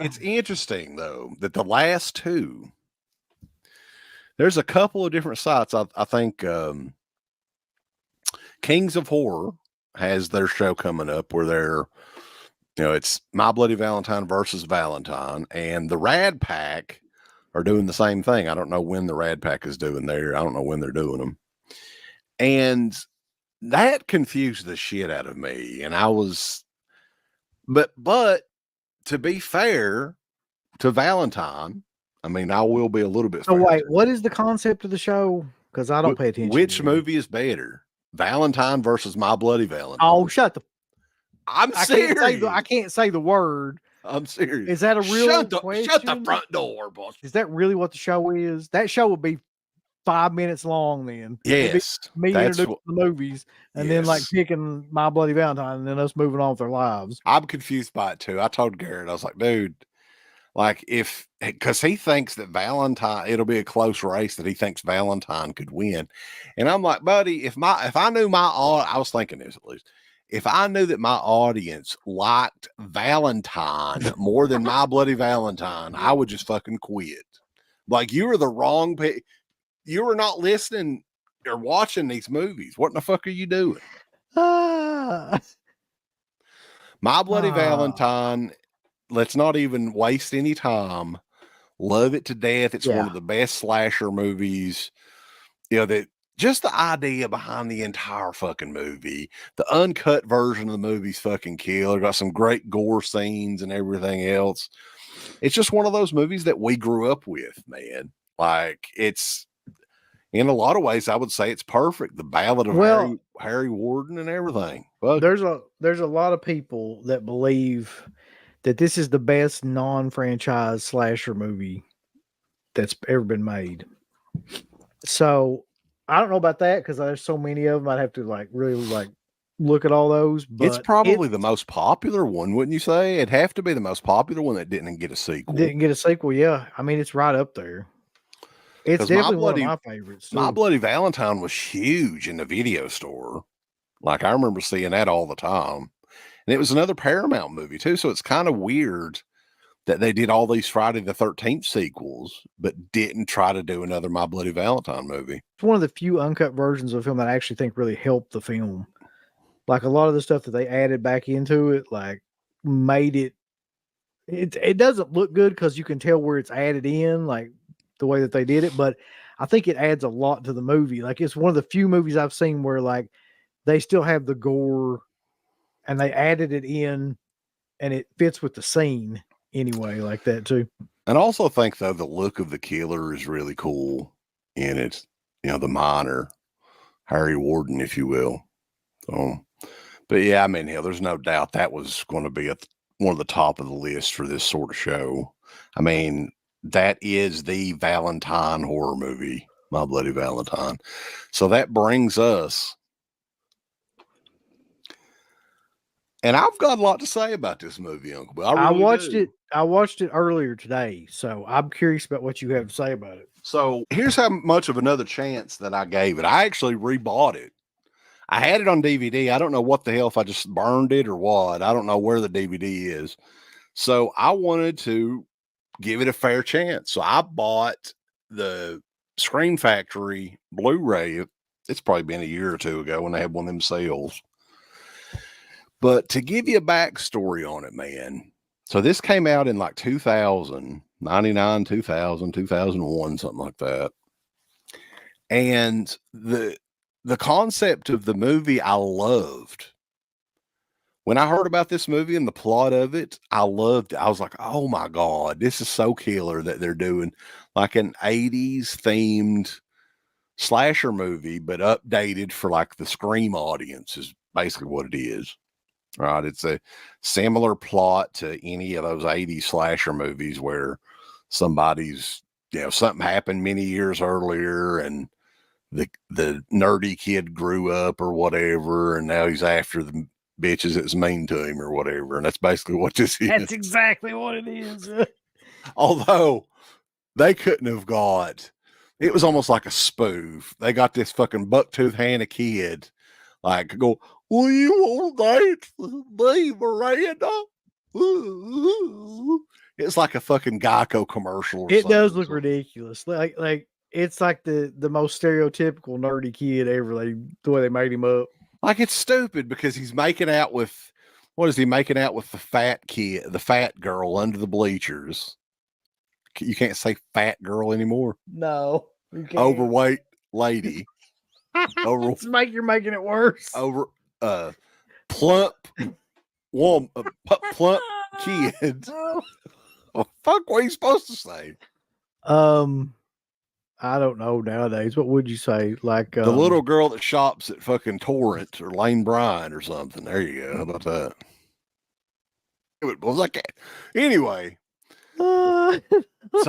it's interesting though that the last two, there's a couple of different sites. I think Kings of Horror has their show coming up where it's My Bloody Valentine versus Valentine, and the Rad Pack are doing the same thing. I don't know when the Rad Pack is doing there. I don't know when they're doing them. And that confused the shit out of me. And I was, but to be fair to Valentine, I mean, I will be a little bit. Oh, wait, what is the concept of the show? Because I don't pay attention. Which movie is better? Valentine versus My Bloody Valentine. Oh, shut the. I'm serious. I can't say the word. I'm serious. Is that a real question? Shut the front door, boss. Is that really what the show is? That show would be 5 minutes long then. Yes. Me introducing the movies and then like picking My Bloody Valentine and then us moving on with our lives. I'm confused by it too. I told Garrett, I was like, dude, like because he thinks that Valentine, it'll be a close race, that he thinks Valentine could win. And I'm like, buddy, if I knew I was thinking this at least. If I knew that my audience liked Valentine more than My Bloody Valentine, I would just fucking quit. Like, you are the wrong you were not listening or watching these movies. What in the fuck are you doing? My Bloody Valentine, let's not even waste any time. Love it to death. It's one of the best slasher movies. That just the idea behind the entire fucking movie, the uncut version of the movie's fucking killer. Got some great gore scenes and everything else. It's just one of those movies that we grew up with, man. Like, it's, in a lot of ways, I would say it's perfect. The Ballad of Harry Warden and everything. But there's a lot of people that believe that this is the best non-franchise slasher movie that's ever been made. So I don't know about that because there's so many of them. I'd have to really look at all those. But it's probably the most popular one, wouldn't you say? It'd have to be the most popular one that didn't get a sequel. Yeah. I mean, it's right up there. It's definitely one of my favorites. My Bloody Valentine was huge in the video store. Like, I remember seeing that all the time. And it was another Paramount movie too. So it's kind of weird that they did all these Friday the 13th sequels, but didn't try to do another My Bloody Valentine movie. It's one of the few uncut versions of the film that I actually think really helped the film. Like, a lot of the stuff that they added back into it, like, made it doesn't look good because you can tell where it's added in, like the way that they did it. But I think it adds a lot to the movie. Like, it's one of the few movies I've seen where like they still have the gore and they added it in and it fits with the scene anyway, like that too. And I also think though, the look of the killer is really cool in it. The minor, Harry Warden, if you will. So, but yeah, I mean, there's no doubt that was going to be one of the top of the list for this sort of show. I mean, that is the Valentine horror movie, My Bloody Valentine. So that brings us, and I've got a lot to say about this movie, Uncle Bill. I watched it earlier today, so I'm curious about what you have to say about it. So here's how much of another chance that I gave it. I actually rebought it. I had it on DVD. I don't know what the hell, if I just burned it or what. I don't know where the DVD is. So I wanted to give it a fair chance. So I bought the Scream Factory Blu-ray. It's probably been a year or two ago when they had one of them sales. But to give you a backstory on it, man. So this came out in like 2000, 99, 2000, 2001, something like that. And the concept of the movie I loved. When I heard about this movie and the plot of it, I loved it. I was like, oh my God, this is so killer that they're doing like an 80s themed slasher movie, but updated for like the Scream audience is basically what it is. Right. It's a similar plot to any of those 80s slasher movies where somebody's, something happened many years earlier and the nerdy kid grew up or whatever, and now he's after the bitches that's mean to him or whatever. And that's basically what this is. That's exactly what it is. Although they couldn't have it was almost like a spoof. They got this fucking bucktooth Hannah kid, like, go, will you want date with me, Miranda? It's like a fucking Geico commercial or It something. does look ridiculous. Like it's like the most stereotypical nerdy kid ever. Like the way they made him up. Like it's stupid because he's making out with what is he making out with the fat kid, the fat girl under the bleachers. You can't say fat girl anymore. No, you can't. Overweight lady. You're making it worse. Plump woman, plump kid. Well, fuck, what are you supposed to say? I don't know nowadays. What would you say? Like the little girl that shops at fucking Torrance or Lane Bryant or something. There you go. How about that? It was like that. Anyway. So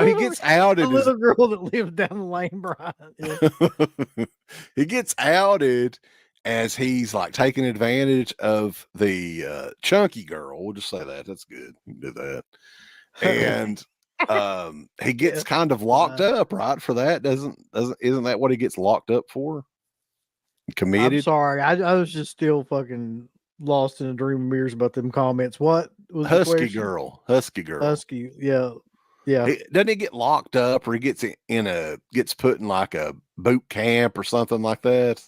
he gets outed. The little girl that lived down the Lane Bryant. Yeah. He gets outed as he's like taking advantage of the chunky girl. We'll just say that. That's good. You can do that. And he gets kind of locked up, right? For that. Isn't that what he gets locked up for? Committed. I'm sorry. I was just still fucking lost in a dream of mirrors about them comments. What was Husky girl? Husky. Yeah. Doesn't he get locked up, or he gets put in like a boot camp or something like that?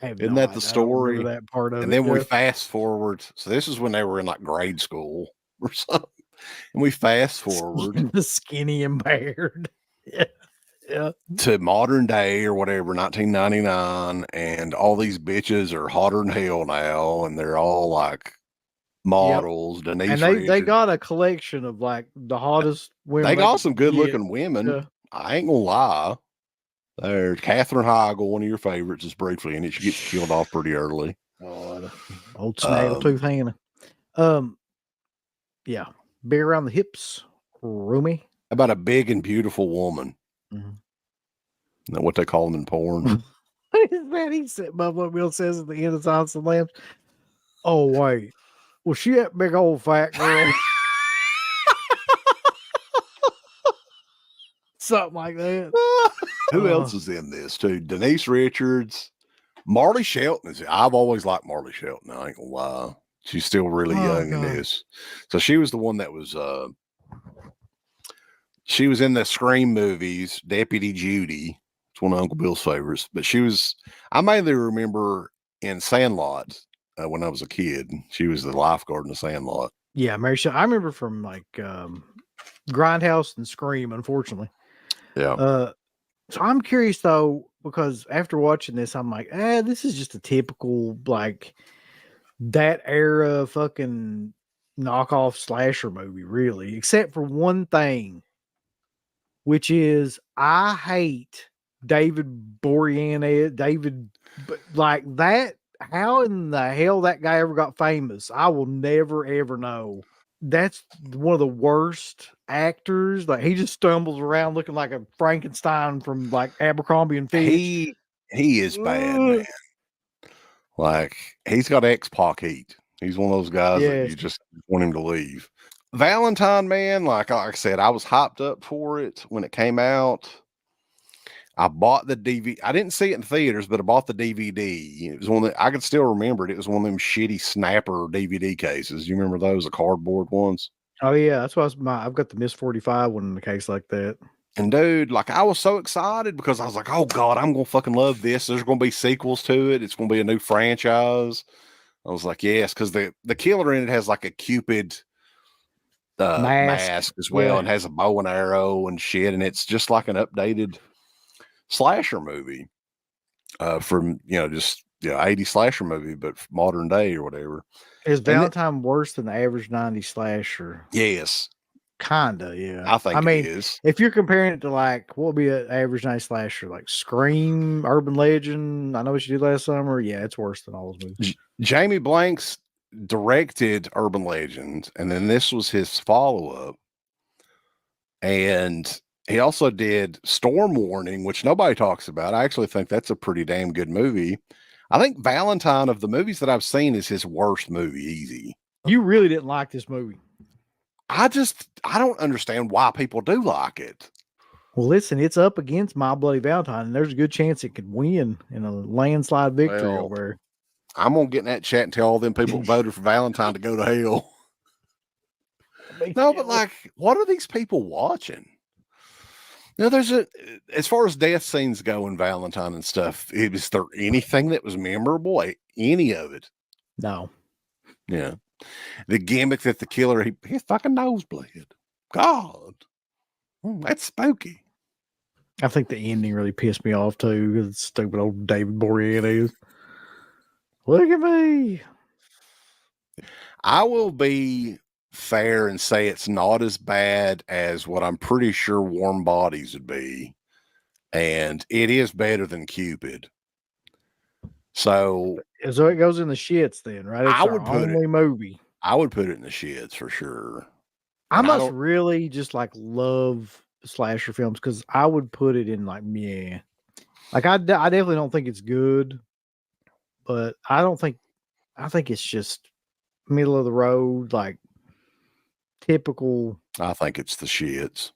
Isn't that the story? That part of and then we fast forward. So this is when they were in like grade school or something. And we fast forward the skinny and bared. Yeah. To modern day or whatever, 1999, and all these bitches are hotter than hell now, and they're all like models. Yep. Denise and they got a collection of like the hottest women. They got some good looking women. Yeah. I ain't gonna lie. There's Katherine Heigl, one of your favorites, is briefly in it. She gets killed off pretty early. Old snaggletooth Hannah. Yeah. Big around the hips, roomy. How about a big and beautiful woman? Mm-hmm. Isn't that what they call them in porn? What is that? He said, what Will says at the end of Silence of the Lambs. Oh, wait. Was she that big old fat girl? Something like that. Who else is in this too? Denise Richards, Marley Shelton is. I've always liked Marley Shelton. I ain't gonna lie. She's still really young in this. So she was the one that was. She was in the Scream movies, Deputy Judy. It's one of Uncle Bill's favorites. But she was. I mainly remember in Sandlot when I was a kid. She was the lifeguard in the Sandlot. Yeah, Mary Shelley. I remember from like Grindhouse and Scream. Unfortunately. Yeah. So I'm curious though, because after watching this, I'm like, this is just a typical like that era fucking knockoff slasher movie, really, except for one thing, which is I hate David Boreanaz. Like that. How in the hell that guy ever got famous? I will never ever know. That's one of the worst actors. Like he just stumbles around looking like a Frankenstein from like Abercrombie and Fitch. He is bad, man. Like he's got X-Pac heat. He's one of those guys that you just want him to leave. Valentine, man, like I said, I was hyped up for it when it came out. I bought the DVD. I didn't see it in theaters, but I bought the DVD. It was one that I could still remember it. It was one of them shitty snapper DVD cases. You remember those, the cardboard ones? Oh yeah, that's why I've got the Miss 45 one in the case like that. And dude, like I was so excited because I was like, oh God, I'm gonna fucking love this. There's gonna be sequels to it. It's gonna be a new franchise. I was like, yes, because the killer in it has like a Cupid mask as well, and has a bow and arrow and shit, and it's just like an updated slasher movie from 80 slasher movie, but modern day or whatever. Is Valentine worse than the average 90s slasher? Yes. Kinda, yeah. I think it is. If you're comparing it to like what would be an average 90s slasher, like Scream, Urban Legend, I Know What You Did Last Summer, yeah, it's worse than all those movies. Jamie Blanks directed Urban Legend, and then this was his follow-up. And he also did Storm Warning, which nobody talks about. I actually think that's a pretty damn good movie. I think Valentine, of the movies that I've seen, is his worst movie, easy. You really didn't like this movie. I don't understand why people do like it. Well, listen, it's up against My Bloody Valentine, and there's a good chance it could win in a landslide victory over there. I'm going to get in that chat and tell all them people who voted for Valentine to go to hell. No, but like, what are these people watching? You know, as far as death scenes go in Valentine and stuff, is there anything that was memorable? Any of it? No. Yeah. The gimmick that the killer, his fucking nose bled. God. That's spooky. I think the ending really pissed me off too, because stupid old David Boreanaz. Look at me. I will be fair and say it's not as bad as what I'm pretty sure Warm Bodies would be. And it is better than Cupid. So it goes in the shits then, right? It's our only movie. I would put it in the shits for sure. I must really just like love slasher films because I would put it in like, yeah. Like I definitely don't think it's good, but I think it's just middle of the road, like typical. I think it's the shits.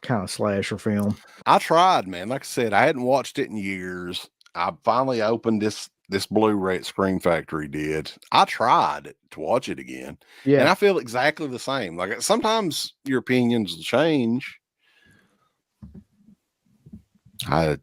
Kind of slasher film. I tried, man. Like I said, I hadn't watched it in years. I finally opened this Blu-ray at Scream Factory did. I tried to watch it again. Yeah. And I feel exactly the same. Like sometimes your opinions will change. I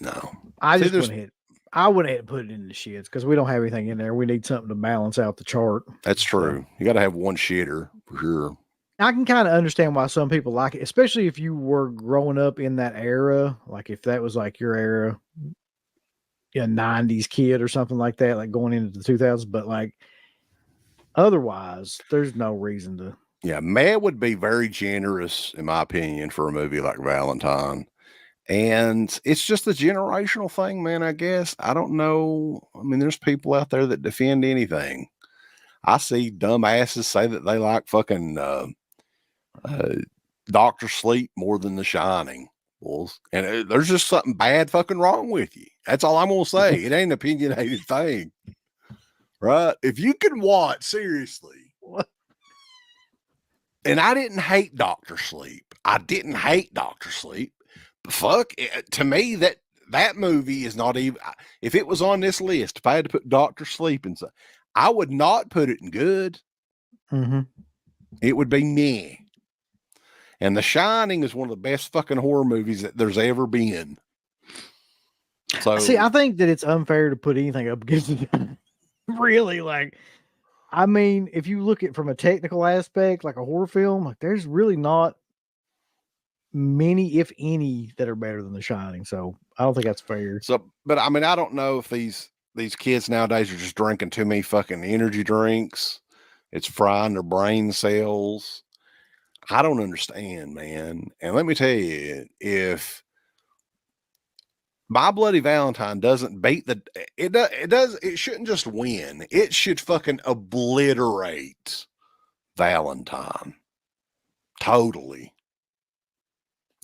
just went ahead. I went ahead and put it in the shits because we don't have anything in there. We need something to balance out the chart. That's true. So, you got to have one shitter for sure. I can kind of understand why some people like it, especially if you were growing up in that era. Like if that was like your era, a 90s kid or something like that, like going into the 2000s. But like otherwise, there's no reason to. Yeah, Matt would be very generous, in my opinion, for a movie like Valentine. And it's just a generational thing, man, I guess. I don't know. I mean, there's people out there that defend anything. I see dumbasses say that they like fucking Dr. Sleep more than The Shining. And there's just something bad fucking wrong with you. That's all I'm going to say. It ain't an opinionated thing. Right? If you can watch, seriously. What? And I didn't hate Dr. Sleep. I didn't hate Dr. Sleep. But fuck, to me, that movie is not even, if it was on this list, if I had to put Dr. Sleep in, I would not put it in good. Mm-hmm. It would be meh. And The Shining is one of the best fucking horror movies that there's ever been. So see, I think that it's unfair to put anything up against it. Really, like, I mean, if you look at from a technical aspect, like a horror film, like there's really not many, if any, that are better than The Shining. So I don't think that's fair. So, but I mean, I don't know if these kids nowadays are just drinking too many fucking energy drinks. It's frying their brain cells. I don't understand, man. And let me tell you, if My Bloody Valentine doesn't beat it shouldn't just win. It should fucking obliterate Valentine. Totally.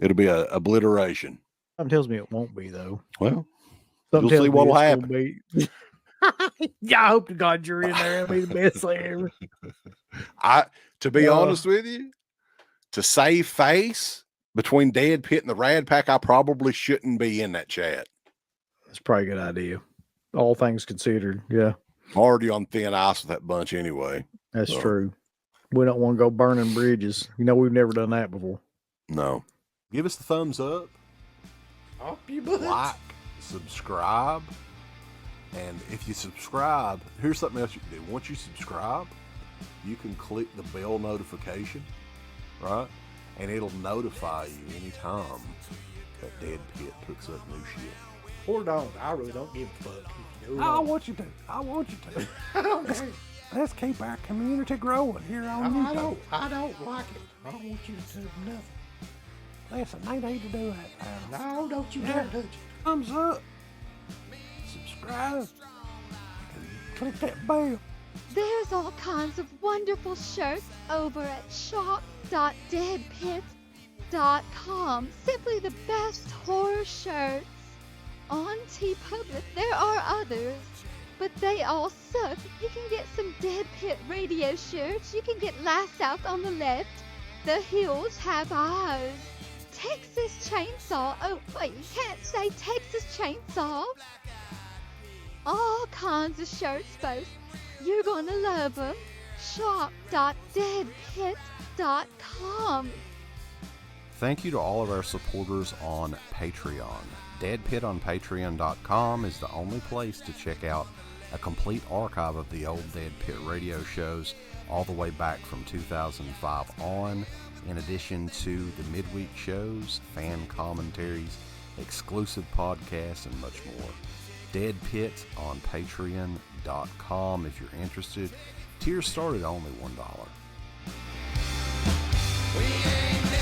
It'll be a obliteration. Something tells me it won't be, though. Well, you'll see what'll happen. Yeah, I hope to God you're in there. It'll be the best thing ever. To be honest with you, to save face between Dead Pit and the Rad Pack, I probably shouldn't be in that chat. That's probably a good idea. All things considered, yeah. I'm already on thin ice with that bunch anyway. That's true. We don't want to go burning bridges. You know, we've never done that before. No. Give us the thumbs up. Up you butt. Like, subscribe. And if you subscribe, here's something else you can do. Once you subscribe, you can click the bell notification, right? And it'll notify you anytime that Dead Pit puts up new shit. Or don't. I really don't give a fuck. I want you to. I don't care. Let's keep our community growing here on YouTube. I don't like it. I don't want you to do nothing. Listen, they need to do that. No, don't you dare touch it. Thumbs up. Subscribe. And click that bell. There's all kinds of wonderful shirts over at shop.deadpit.com. Simply the best horror shirts. On TeePublic, there are others, but they all suck. You can get some Dead Pit radio shirts. You can get Last Out on the Left. The Hills Have Eyes. Texas Chainsaw. Oh, wait, you can't say Texas Chainsaw. All kinds of shirts, folks. You're gonna love them. shop.deadpit.com. Thank you to all of our supporters on Patreon. Dead Pit on Patreon.com is the only place to check out a complete archive of the old Dead Pit radio shows all the way back from 2005 on, in addition to the midweek shows, fan commentaries, exclusive podcasts, and much more. Dead Pit on Patreon.com if you're interested. Tiers start at only $1. We ain't